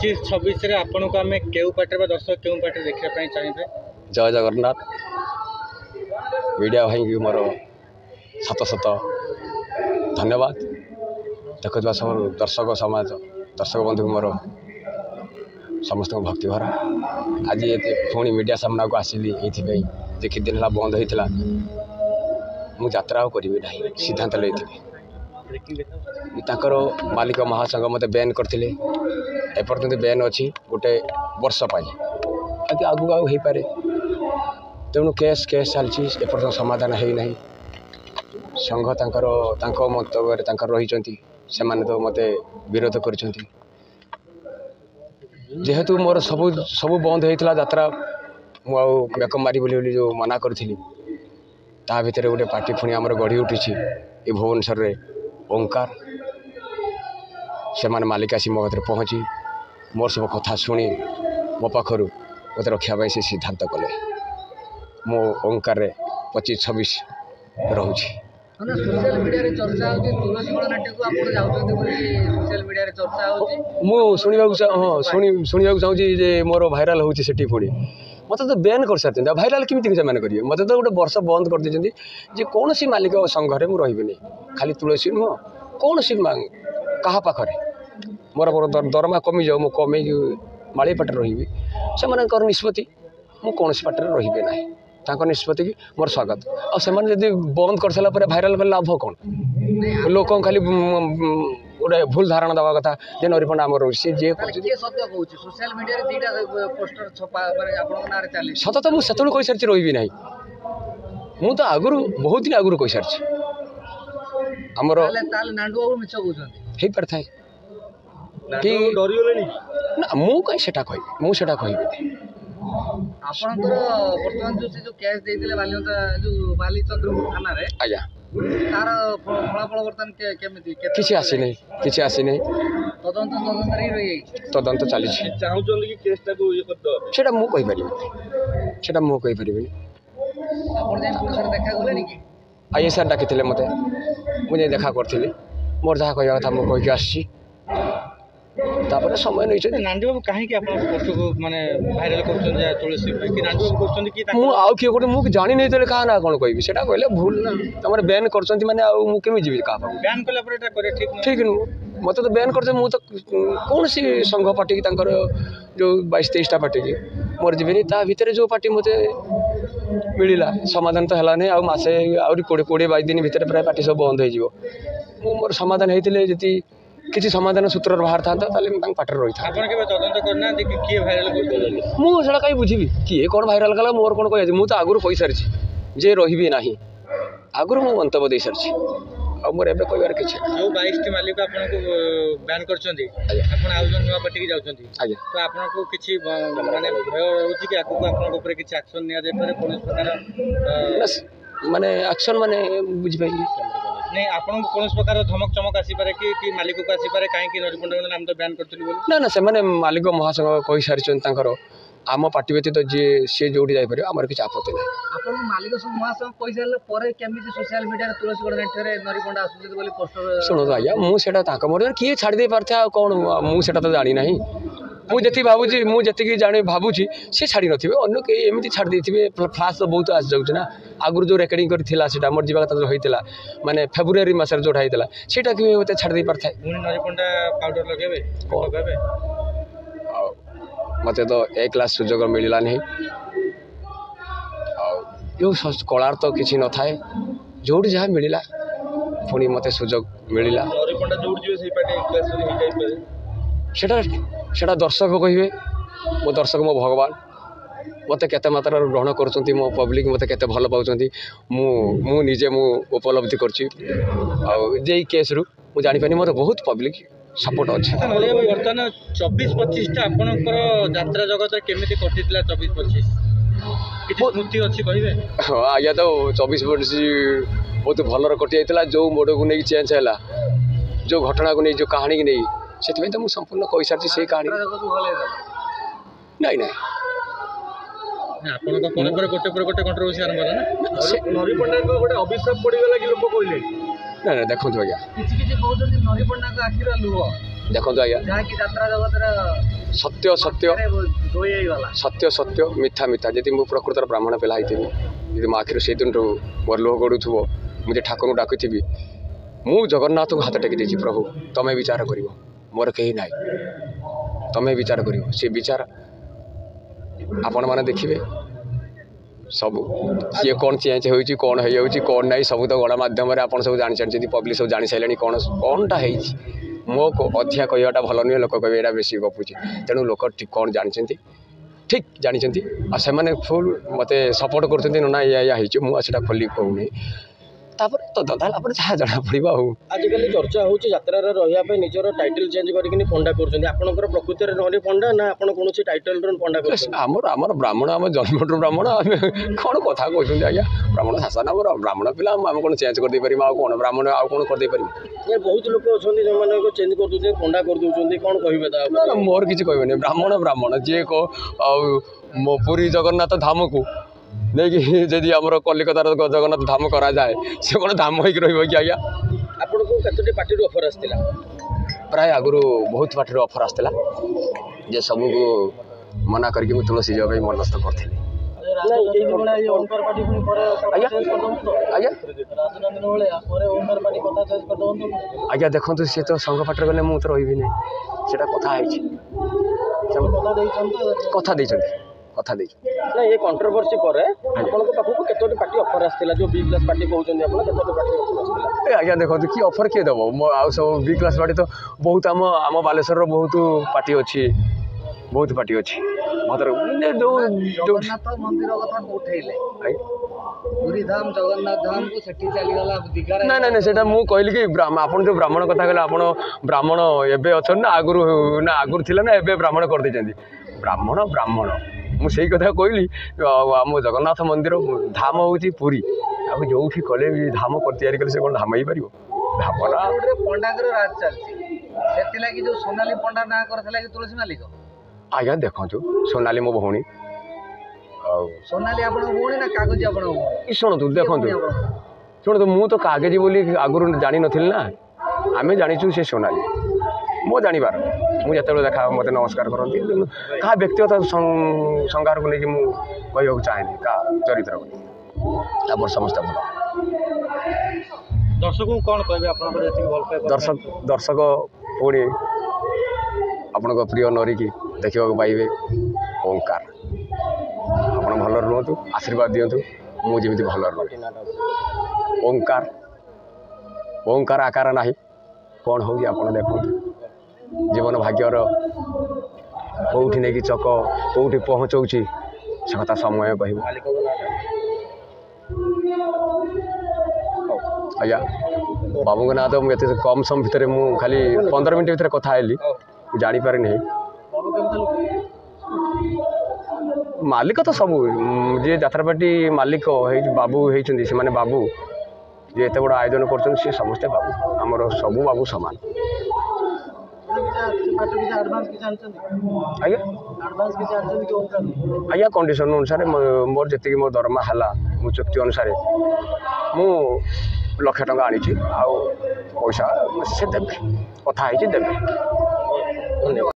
25-26 आपन को आम क्यों पार्टी दर्शक क्यों पार्टी देखा चाहिए? जय जगन्नाथ मीडिया भाई की मोर शत शत धन्यवाद। देखा सब दर्शक समाज दर्शक बंधु मोर समस्त भक्ति भरा आज ये पुणी मीडिया सामना को आसिली ये कित दिन है बंद होता मुझा करी ना सिद्धांत लेते मालिक महासंघ मत बैन करते एपर्तंत बैन अच्छी गोटे वर्ष आगे आगू आगे हो पारे तेणु केस चलती एपर्तंत समाधान होना संघ मंतव्य रही तो मत विरोध कर जेहेतु मोर सब सब बंद होता यात्रा मुक मारी बोली जो मना करी ता भितर गोटे पार्टी पुणी आमर गढ़ी उठी ये भुवनेश्वर रे ओंकार से मालिक आसी मो पाखे पहुँची मोर सब कथा शुणी मो पाखर मत रखापी से सिद्धांत कले मो ओंकार रे 25-26 रोचे। सोशल मीडिया रे चर्चा होती तुलसी गणनाट्य को आपण जाउछन्ते बोली सोशल मीडिया रे चर्चा होती मु शुणा चाहूँगी जे मोर भाइराल होची सेठी पुणी मत तो बैन कर सारी भाइराल केमी से करेंगे मत तो गोटे वर्ष बंद कर देते जे कौन सी मालिक संघरे मुझे रही खाली तुलसी नुह कौन सी क्या पाखे मोर दरमा कमी जाऊ मुझे कमे माड़ी पाटे रही से निष्पत्ति मुझे कौन पाटे रही ना निष्पत्ति की मोर स्वागत आदि बंद कर सारा भाइराल कर लाभ कौन लोक खाली गोटे भूल धारणा दवा कथा जे नरीपण आम रोचे जे सत तो मुझे कही सारी रही ना मु तो आगु बहुत दिन आगु कही सारी आमर हो पार था कि ना मु कहीं कह मुझे कहबी वर्तमान जो केस देइतिले बालीचंद्र थाना रे आज्ञा तार फलाफल वर्तमान केमिति किसी आसी नहीं तदंत चली चाहूछन कि केसटा को ये कर दो सेटा मु कहि परिबे आपण जे पुलिस रे देखा गले कि आईएसआर डाकिथिले मते मुझे देखा करथिले मोर जहा कहया कथा मु कहि आसी तापर समय नहीं नांदी बाबू कहीं पोस्ट को माने भाइराल करछन जे तुलसी कि नांदी बाबू करछन कि मु आउ किए गोटे मु जानि नै तले का ना कोन कहबी सेटा कहले भूल ना तमरे बैन करछन माने आउ मु केमि जीवी का बैन कला पर एटा करे ठीक नु मते तो बैन करछन मु तो कौन सी संघ पार्टी की तांकर जो 22-23 टा पार्टी की मोर जीवनी ता भीतर जो पार्टी मते मिलिला समाधान तो हला नै आ मासे आउरी 20-22 दिन भीतर प्राय पार्टी सब बंद हो जिवो मु मोर समाधान हेतिले जति किसी समाधान सूत्र बाहर था पाटे रही था मुझे कहीं बुझी किए कौन भाइराल कला मोर कौन कह मुझे आगुरी कही सारी जे रही ना आगुरी मुझे मंतव्य दे सारी मोर एबे कहबार किछि जो 22 टी मालिक आपन को बैन करछंती आपन आउ जन नुवा पार्टी की जाउछंती तो आपन को किछि माने भय होछि कि आकु आपन ऊपर किछि एक्शन निया जाय पारे पुलिस प्रकार माने एक्शन माने बुझि पाइली नहीं आपन को कोनस प्रकार धमक चमक आसी पारे कि मालिक को आसी पारे काहे कि नरिपंड नाम तो बैन करथली बोली ना से माने मालिक महासंघ कहि सारिछन तांकर आम पार्टी व्यतीत जे सी जोड़ी जाय पारे हमर किछ आपत्ति नै आपन मालिक महासंघ कहि सारले परे केमिति सोशल मीडिया रे तुलसी गणनाट्य रे नरिपंड आसुछे बोली पोस्टर सुनो तो आया मु सेटा तांका मोर किए छाड़ दे पारथा कोन मु सेटा तो जानि नाही मुझे भावुची मुझे जाने भावुची सी छाड़ी नथिबे अन्य के एमती छाड़ देथिबे फ्लाश तो बहुत आस जाउछ ना आगुर जो रेकर्डिंग करथिला सेटा मोर जीवा कथा होइतिला माने फेब्रुआरी मास रे जोडा होइतिला सेटा कि होते छाड़ दे परथाय नरिपंडा पाउडर लगाबे लगाबे मते तो एक क्लास सुजोग मिलला नहीं यो कलार तो किसी न थाए जोड़ जहाँ मिलला पुणी मते सुजोग मिलला नरिपंडा जोड़ जिवे सही पाटे एक क्लास रे हिटाइ पारे सेटा दर्शक कहे मो दर्शक मो भगवान मत केते मात्रा ग्रहण कर मो पब्लिक मत केते भल पाउछंती मु निजे मु उपलब्धि करछि आ जे केस रु मु जानि पानी मोर बहुत पब्लिक सपोर्ट अछि। वर्तमान 24-25 टा आपनकर यात्रा जगत केमिति कटितला 24-25 किछि स्मृति अछि कहिबे? हां आया तो 24-25 बहुत भलर कटि आइतला जो मोड को नै चेंज हैला जो घटना को नै जो कहानी को नै सेति तो मु संपूर्ण कहि सारछि से कहानी नहीं नहीं आपन को कोन पर गोटे कंट्रोवर्सी आरंभ होला ना नरिपंडा को गोटे अभिशाप पड़ी गला कि लोक कहले ना ना देखो आज्ञा किछि कहउछन नरिपंडा को आखिर लुह देखो आज्ञा जहा कि यात्रा जगत रे ସତ୍ୟ ସତ୍ୟ ସତ୍ୟ ସତ୍ୟ ମିଥ୍ୟା ମିଥ୍ୟା ଯଦି ମୁଁ ପ୍ରକୃତର ବ୍ରାହ୍ମଣ ପିଲା ହେଇଥିବି ଯଦି ମୋ ଆଖିରୁ ସେଇଦିନଠୁ ମୋର ଲୁହ ଗଡ଼ୁଥିବ ମୁଁ ଯେ ଠାକୁରଙ୍କୁ ଡାକୁଥିବି ମୁଁ ଜଗନ୍ନାଥଙ୍କୁ ହାତ ଟେକି ଦେଇଛି ପ୍ରଭୁ ତମେ ବିଚାର କରିବ ମୋର କେହି ନାହିଁ ତମେ ବିଚାର କରିବ ସେ ବିଚାର ଆପଣମାନେ ଦେଖିବେ ସବୁ କିଏ କ'ଣ ଚେଞ୍ଜ ହେଉଛି କ'ଣ ହେଇଯାଉଛି କ'ଣ ନାହିଁ ସବୁ ତ ଗଣମାଧ୍ୟମରେ ଆପଣ ସବୁ ଜାଣିଛନ୍ତି ପବ୍ଲିକ୍ ସବୁ ଜାଣିସାରିଲେଣି କ'ଣଟା ହେଇଛି ମୋ ଅଧିକା କହିବାଟା ଭଲ ନୁହେଁ ଲୋକ କହିବେ ଏଇଟା ବେଶୀ ଗପୁଛି ତେଣୁ ଲୋକ କ'ଣ ଜାଣିଛନ୍ତି ଠିକ୍ ଜାଣିଛନ୍ତି ଆଉ ସେମାନେ ଫୁଲ୍ ମୋତେ ସପୋର୍ଟ କରୁଛନ୍ତି ନା ଏଇଆ ହେଇଛି ମୁଁ ଆଉ ସେଇଟା ଖୋଲି କହୁନି ତାପରେ ତଦନ୍ତ ହେଲା ପରେ ଯାହା ଜଣାପଡ଼ିବ ଆଉ ଆଜିକାଲି ଚର୍ଚ୍ଚା ହେଉଛି ଯାତ୍ରାରେ ରହିବା ପାଇଁ ନିଜର ଟାଇଟଲ୍ ଚେଞ୍ଜ କରିକି ପଣ୍ଡା କରୁଛନ୍ତି ଆପଣଙ୍କର ପ୍ରକୃତିରେ ନରି ପଣ୍ଡା ନା ଆପଣ କୌଣସି ଟାଇଟଲ୍ର ପଣ୍ଡା କରୁଛନ୍ତି ଆମର ବ୍ରାହ୍ମଣ ଆମ ଜନ୍ମଠୁ ବ୍ରାହ୍ମଣ ଆମେ କ'ଣ କଥା କହୁଛନ୍ତି ଆଜ୍ଞା ବ୍ରାହ୍ମଣ ଶାସନ ଆମର ବ୍ରାହ୍ମଣ ପିଲା ଆମେ କ'ଣ ଚେଞ୍ଜ କରିଦେଇପାରିବା ଆଉ କ'ଣ ବ୍ରାହ୍ମଣ ଆଉ କ'ଣ କରିଦେଇପାରିବା ବହୁତ ଲୋକ ଅଛନ୍ତି ଯେଉଁମାନଙ୍କୁ ଚେଞ୍ଜ କରିଦେଉଛନ୍ତି ପଣ୍ଡା କରିଦେଉଛନ୍ତି କ'ଣ କହିବେ ତା ମୋର କିଛି କହିବେନି ବ୍ରାହ୍ମଣ ଯିଏ ଆଉ ମୋ ପୁରୀ ଜଗନ୍ନାଥ ଧାମକୁ ନେଇକି ଯଦି ଆମର କଲିକତାର ଜଗନ୍ନାଥ ଧାମ କରାଯାଏ ସେ କ'ଣ ଧାମ ହେଇକି ରହିବ କି ଆଜ୍ଞା ଆପଣଙ୍କୁ କେତୋଟି ପାର୍ଟିରୁ ଅଫର୍ ଆସିଥିଲା ପ୍ରାୟ ଆଗରୁ ବହୁତ ପାର୍ଟିରୁ ଅଫର୍ ଆସିଥିଲା ଯେ ସବୁକୁ ମନା କରିକି ମୁଁ ତୁଳସୀ ଯିବା ପାଇଁ ମନସ୍ଥ କରିଥିଲି ଆଜ୍ଞା ଦେଖନ୍ତୁ ସେ ତ ସଂଘ ପାଟିରେ ଗଲେ ମୁଁ ତ ରହିବିନି ସେଇଟା କଥା ହେଇଛି କଥା ଦେଇଛନ୍ତି ନା ଏ କଣ୍ଟ୍ରୋଭର୍ସି ପରେ ଆପଣଙ୍କ ପାଖକୁ କେତୋଟି ପାର୍ଟି ଅଫର୍ ଆସିଥିଲା ଯେଉଁ ବି କ୍ଲାସ୍ ପାର୍ଟି କହୁଛନ୍ତି ଆପଣ କେତୋଟି ପାର୍ଟି ଅଫର୍ ଆସିଥିଲା ଆଜ୍ଞା ଦେଖନ୍ତୁ କି ଅଫର୍ କିଏ ଦେବ ଆଉ ସବୁ ବି କ୍ଲାସ୍ ପାର୍ଟି ତ ବହୁତ ଆମ ବାଲେଶ୍ୱରର ବହୁତ ପାର୍ଟି ଅଛି ଜଗନ୍ନାଥ ମନ୍ଦିର କଥା ଉଠେଇଲେ ପୁରୀ ଧାମ ଜଗନ୍ନାଥ ଧାମକୁ ସେଠି ଚାଲିଗଲା ଦିଘାରେ ନାଇଁ ସେଇଟା ମୁଁ କହିଲି କି ଆପଣ ଯେଉଁ ବ୍ରାହ୍ମଣ କଥା କହିଲେ ଆପଣ ବ୍ରାହ୍ମଣ ଏବେ ଅଛନ୍ତି ନା ଆଗରୁ ଥିଲେ ନା ଏବେ ବ୍ରାହ୍ମଣ କରିଦେଇଛନ୍ତି ବ୍ରାହ୍ମଣ ମୁଁ ସେଇ କଥା କହିଲି ଆମ ଜଗନ୍ନାଥ ମନ୍ଦିର ଧାମ ହେଉଛି ପୁରୀ ଆଉ ଯେଉଁଠି କଲେ ବି ଧାମ ତିଆରି କଲେ ସେ କ'ଣ ଧାମ ହେଇପାରିବ ପଣ୍ଡାଙ୍କର ରାଜ ଚାଲିଛି ସେଥିଲାଗି ଯେଉଁ ସୋନାଲି ପଣ୍ଡା ନାଁ କରିଥିଲା କି ତୁଳସୀ ମାଲିକ ଆଜ୍ଞା ଦେଖନ୍ତୁ ସୋନାଲି ମୋ ଭଉଣୀ ଆଉ ସୋନାଲି ଆପଣଙ୍କ ଭଉଣୀ ନା କାଗଜ ଆପଣଙ୍କ ଭଉଣୀ ଶୁଣନ୍ତୁ ମୁଁ ତ କାଗଜ ବୋଲି ଆଗରୁ ଜାଣିନଥିଲି ନା ଆମେ ଜାଣିଛୁ ସେ ସୋନାଲି ମୋ ଜାଣିବାର ମୁଁ ଯେତେବେଳେ ଦେଖା ମୋତେ ନମସ୍କାର କରନ୍ତି କାହା ବ୍ୟକ୍ତିଗତ ସଂଘାରକୁ ନେଇକି ମୁଁ କହିବାକୁ ଚାହେଁନି କାହା ଚରିତ୍ରକୁ ତାପରେ ସମସ୍ତେ ଭଲ ଦର୍ଶକଙ୍କୁ କ'ଣ କହିବେ ଆପଣଙ୍କର ଯେତିକି ଭଲ ପାଇବା ଦର୍ଶକ ପୁଣି ଆପଣଙ୍କ ପ୍ରିୟ ନରିକି ଦେଖିବାକୁ ପାଇବେ ଓଁକାର ଆପଣ ଭଲରେ ରୁହନ୍ତୁ ଆଶୀର୍ବାଦ ଦିଅନ୍ତୁ ମୁଁ ଯେମିତି ଭଲରେ ରୁହେ ଓଁକାର ଆକାର ନାହିଁ କ'ଣ ହେଉଛି ଆପଣ ଦେଖନ୍ତୁ ଜୀବନ ଭାଗ୍ୟର କେଉଁଠି ନେଇକି ଚକ କେଉଁଠି ପହଞ୍ଚଉଛି ସେ କଥା ସମୟ କହିବ ଆଜ୍ଞା ବାବୁଙ୍କ ନାଁ ତ ମୁଁ ଏତେ କମ୍ ସମୟ ଭିତରେ ମୁଁ ଖାଲି 15 ମିନିଟ୍ ଭିତରେ କଥା ହେଲି ମୁଁ ଜାଣିପାରିନି ମାଲିକ ତ ସବୁ ଯିଏ ଯାତ୍ରାପାର୍ଟି ମାଲିକ ବାବୁ ହେଇଛନ୍ତି ସେମାନେ ବାବୁ ଯିଏ ଏତେ ବଡ଼ ଆୟୋଜନ କରୁଛନ୍ତି ସେ ସମସ୍ତେ ବାବୁ ଆମର ସବୁ ବାବୁ ସମାନ ଆଜ୍ଞା କଣ୍ଡିସନ୍ ଅନୁସାରେ ମୋର ଯେତିକି ମୋ ଦରମା ହେଲା ମୁଁ ଚୁକ୍ତି ଅନୁସାରେ ମୁଁ 1,00,000 ଟଙ୍କା ଆଣିଛି ଆଉ ପଇସା ସେ ଦେବେ କଥା ହେଇଛି ଦେବେ ଧନ୍ୟବାଦ।